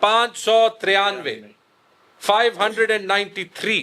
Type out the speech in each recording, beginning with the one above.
593, 593,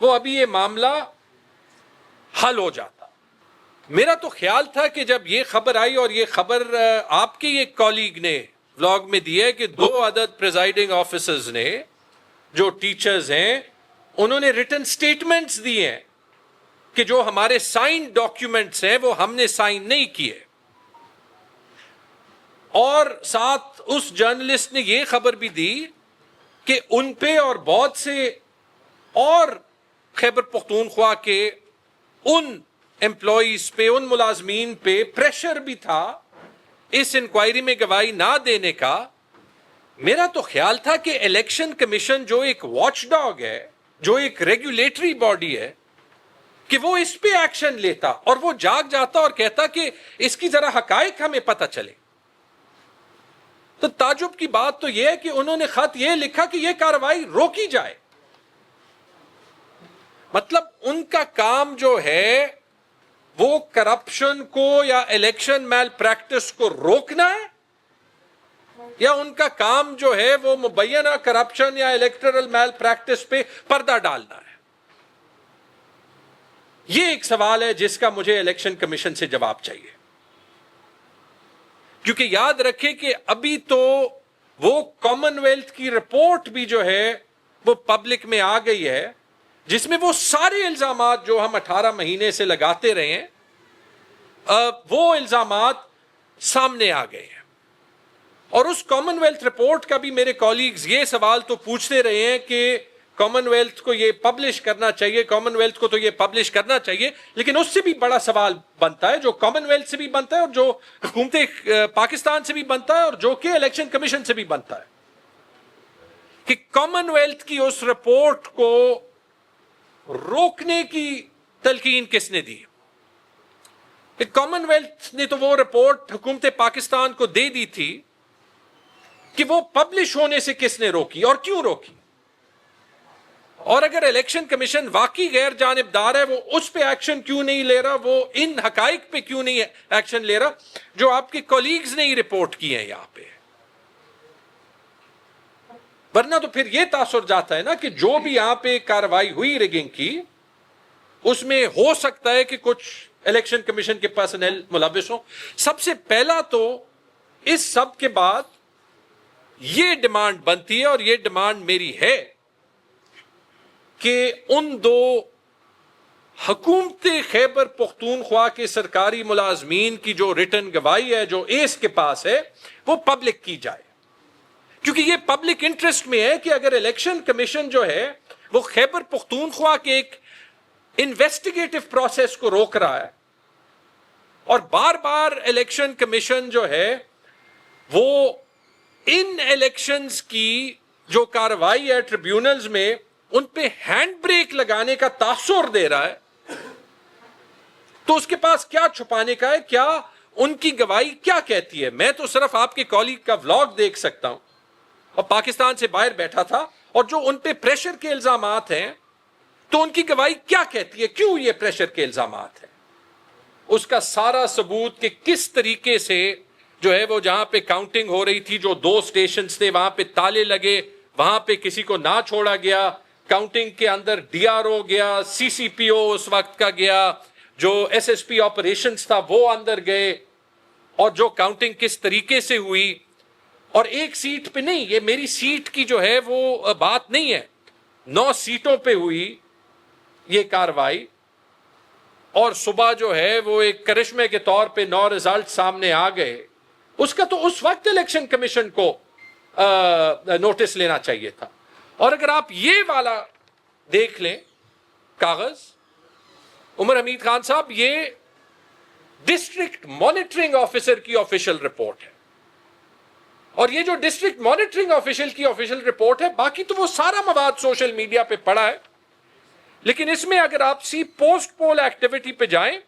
وہ ابھی یہ معاملہ حل ہو جاتا. میرا تو خیال تھا کہ جب یہ خبر آئی، اور یہ خبر آپ کے ایک کالیگ نے ولاگ میں دی ہے کہ 2 عدد پریزائڈنگ آفیسرز نے جو ٹیچرز ہیں انہوں نے ریٹن سٹیٹمنٹس دیے ہیں کہ جو ہمارے سائن ڈاکیومنٹس ہیں وہ ہم نے سائن نہیں کیے. اور ساتھ اس جرنلسٹ نے یہ خبر بھی دی کہ ان پہ اور بہت سے اور خیبر پختونخوا کے ان امپلائیز پہ، ان ملازمین پہ پریشر بھی تھا اس انکوائری میں گواہی نہ دینے کا. میرا تو خیال تھا کہ الیکشن کمیشن جو ایک واچ ڈاگ ہے، جو ایک ریگولیٹری باڈی ہے، کہ وہ اس پہ ایکشن لیتا اور وہ جاگ جاتا اور کہتا کہ اس کی ذرا حقائق ہمیں پتہ چلے. تو تعجب کی بات تو یہ ہے کہ انہوں نے خط یہ لکھا کہ یہ کارروائی روکی جائے. مطلب ان کا کام جو ہے وہ کرپشن کو یا الیکشن میل پریکٹس کو روکنا ہے، یا ان کا کام جو ہے وہ مبینہ کرپشن یا الیکٹرل میل پریکٹس پہ پردہ ڈالنا ہے. یہ ایک سوال ہے جس کا مجھے الیکشن کمیشن سے جواب چاہیے. کیونکہ یاد رکھے کہ ابھی تو وہ کامن ویلتھ کی رپورٹ بھی جو ہے وہ پبلک میں آ گئی ہے، جس میں وہ سارے الزامات جو ہم 18 مہینے سے لگاتے رہے ہیں وہ الزامات سامنے آ گئے ہیں. اور اس کامن ویلتھ رپورٹ کا بھی میرے کالیگز یہ سوال تو پوچھتے رہے ہیں کہ کامن ویلتھ کو یہ پبلش کرنا چاہیے، کامن ویلتھ کو تو یہ پبلش کرنا چاہیے، لیکن اس سے بھی بڑا سوال بنتا ہے جو کامن ویلتھ سے بھی بنتا ہے اور جو حکومت پاکستان سے بھی بنتا ہے اور جو کہ الیکشن کمیشن سے بھی بنتا ہے، کہ کامن ویلتھ کی اس رپورٹ کو روکنے کی تلقین کس نے دی. کامن ویلتھ نے تو وہ رپورٹ حکومت پاکستان کو دے دی تھی کہ وہ پبلش ہونے سے کس نے روکی اور کیوں روکی. اور اگر الیکشن کمیشن واقعی غیر جانبدار ہے، وہ اس پہ ایکشن کیوں نہیں لے رہا، وہ ان حقائق پہ کیوں نہیں ایکشن لے رہا جو آپ کے کولیگز نے ہی رپورٹ کی ہیں یہاں پہ. ورنہ تو پھر یہ تاثر جاتا ہے نا کہ جو بھی یہاں پہ کارروائی ہوئی ریگنگ کی، اس میں ہو سکتا ہے کہ کچھ الیکشن کمیشن کے پرسنل ملوث ہوں. سب سے پہلا تو اس سب کے بعد یہ ڈیمانڈ بنتی ہے، اور یہ ڈیمانڈ میری ہے، کہ ان 2 حکومت خیبر پختونخوا کے سرکاری ملازمین کی جو ریٹن گواہی ہے جو ایس کے پاس ہے وہ پبلک کی جائے. کیونکہ یہ پبلک انٹرسٹ میں ہے کہ اگر الیکشن کمیشن جو ہے وہ خیبر پختونخوا کے ایک انویسٹیگیٹو پروسیس کو روک رہا ہے، اور بار بار الیکشن کمیشن جو ہے وہ ان الیکشنز کی جو کارروائی ہے ٹریبیونلز میں ان پہ ہینڈ بریک لگانے کا تاثر دے رہا ہے، تو اس کے پاس کیا چھپانے کا ہے، کیا ان کی گواہی کیا کہتی ہے. میں تو صرف آپ کے کالیگ کا ولاگ دیکھ سکتا ہوں، اور پاکستان سے باہر بیٹھا تھا، اور جو ان پہ پریشر کے الزامات ہیں تو ان کی گواہی کیا کہتی ہے، کیوں یہ پریشر کے الزامات ہیں، اس کا سارا ثبوت کہ کس طریقے سے جو ہے وہ جہاں پہ کاؤنٹنگ ہو رہی تھی، جو 2 اسٹیشنز تھے وہاں پہ تالے لگے، وہاں پہ کسی کو نہ چھوڑا گیا، کاؤنٹنگ کے اندر ڈی آر او گیا، سی سی پی او اس وقت کا گیا، جو ایس ایس پی آپریشنز تھا وہ اندر گئے، اور جو کاؤنٹنگ کس طریقے سے ہوئی. اور ایک سیٹ پہ نہیں، یہ میری سیٹ کی جو ہے وہ بات نہیں ہے، 9 سیٹوں پہ ہوئی یہ کارروائی، اور صبح جو ہے وہ ایک کرشمے کے طور پہ 9 رزلٹ سامنے آ گئے. اس کا تو اس وقت الیکشن کمیشن کو نوٹس لینا چاہیے تھا. اور اگر آپ یہ والا دیکھ لیں کاغذ عمر حمید خان صاحب، یہ ڈسٹرکٹ مانیٹرنگ آفیسر کی آفیشیل رپورٹ ہے، اور یہ جو ڈسٹرکٹ مانیٹرنگ آفیشل کی آفیشیل رپورٹ ہے، باقی تو وہ سارا مواد سوشل میڈیا پہ پڑا ہے، لیکن اس میں اگر آپ پوسٹ پول ایکٹیویٹی پہ جائیں،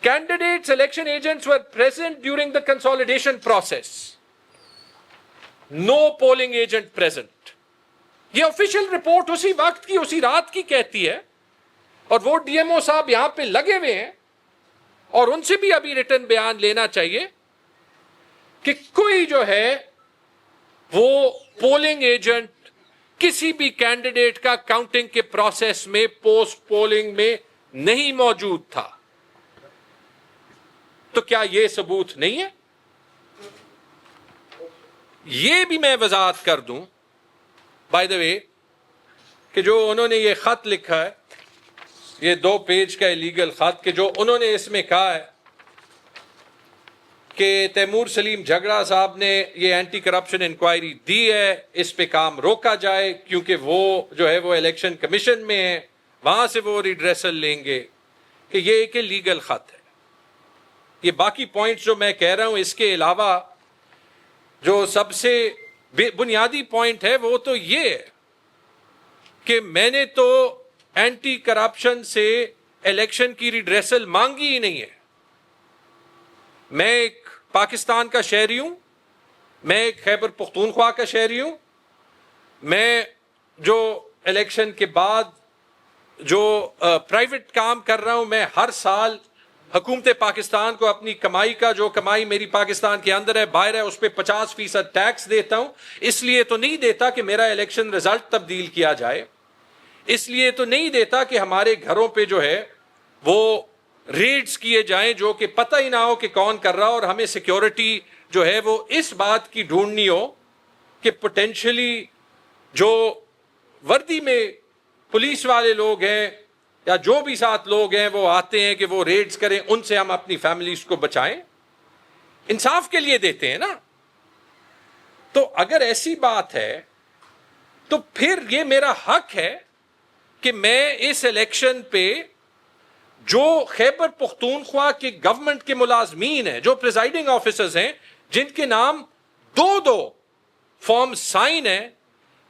candidates election agents were present during the consolidation process, no polling agent present. یہ آفیشیل رپورٹ اسی وقت کی، اسی رات کی کہتی ہے، اور وہ ڈی ایم او صاحب یہاں پہ لگے ہوئے ہیں، اور ان سے بھی ابھی ریٹن بیان لینا چاہیے کہ کوئی جو ہے وہ پولنگ ایجنٹ کسی بھی کینڈیڈیٹ کا کاؤنٹنگ کے پروسیس میں پوسٹ پولنگ میں نہیں موجود تھا. تو کیا یہ ثبوت نہیں ہے؟ یہ بھی میں وضاحت کر دوں بائی دا وے کہ جو انہوں نے یہ خط لکھا ہے، یہ 2 پیج کا لیگل خط، کہ جو انہوں نے اس میں کہا ہے کہ تیمور سلیم جھگڑا صاحب نے یہ اینٹی کرپشن انکوائری دی ہے، اس پہ کام روکا جائے کیونکہ وہ جو ہے وہ الیکشن کمیشن میں ہے، وہاں سے وہ ریڈریسل لیں گے، کہ یہ ایک لیگل خط ہے. یہ باقی پوائنٹس جو میں کہہ رہا ہوں اس کے علاوہ جو سب سے بنیادی پوائنٹ ہے وہ تو یہ ہے کہ میں نے تو اینٹی کرپشن سے الیکشن کی ریڈریسل مانگی ہی نہیں ہے. میں ایک پاکستان کا شہری ہوں، میں ایک خیبر پختونخوا کا شہری ہوں. میں جو الیکشن کے بعد جو پرائیویٹ کام کر رہا ہوں، میں ہر سال حکومت پاکستان کو اپنی کمائی کا، جو کمائی میری پاکستان کے اندر ہے باہر ہے، اس پہ 50% ٹیکس دیتا ہوں. اس لیے تو نہیں دیتا کہ میرا الیکشن رزلٹ تبدیل کیا جائے، اس لیے تو نہیں دیتا کہ ہمارے گھروں پہ جو ہے وہ ریڈز کیے جائیں جو کہ پتہ ہی نہ ہو کہ کون کر رہا، اور ہمیں سیکیورٹی جو ہے وہ اس بات کی ڈھونڈنی ہو کہ پوٹینشلی جو وردی میں پولیس والے لوگ ہیں یا جو بھی ساتھ لوگ ہیں وہ آتے ہیں کہ وہ ریڈز کریں، ان سے ہم اپنی فیملیز کو بچائیں. انصاف کے لیے دیتے ہیں نا. تو اگر ایسی بات ہے تو پھر یہ میرا حق ہے کہ میں اس الیکشن پہ جو خیبر پختونخوا کے گورنمنٹ کے ملازمین ہیں، جو پریزائڈنگ آفیسرز ہیں، جن کے نام 2 فارم سائن ہیں،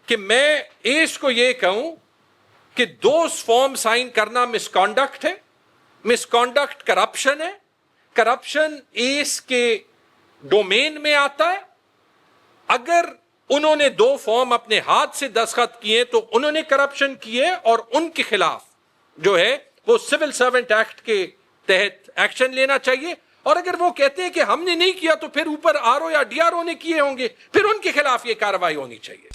کہ میں اس کو یہ کہوں کہ 2 فارم سائن کرنا مس کانڈکٹ ہے، مس کانڈکٹ کرپشن ہے، کرپشن اس کے ڈومین میں آتا ہے. اگر انہوں نے 2 فارم اپنے ہاتھ سے دستخط کیے تو انہوں نے کرپشن کیے، اور ان کے خلاف جو ہے وہ سول سرونٹ ایکٹ کے تحت ایکشن لینا چاہیے. اور اگر وہ کہتے ہیں کہ ہم نے نہیں کیا تو پھر اوپر RO یا DRO نے کیے ہوں گے، پھر ان کے خلاف یہ کارروائی ہونی چاہیے.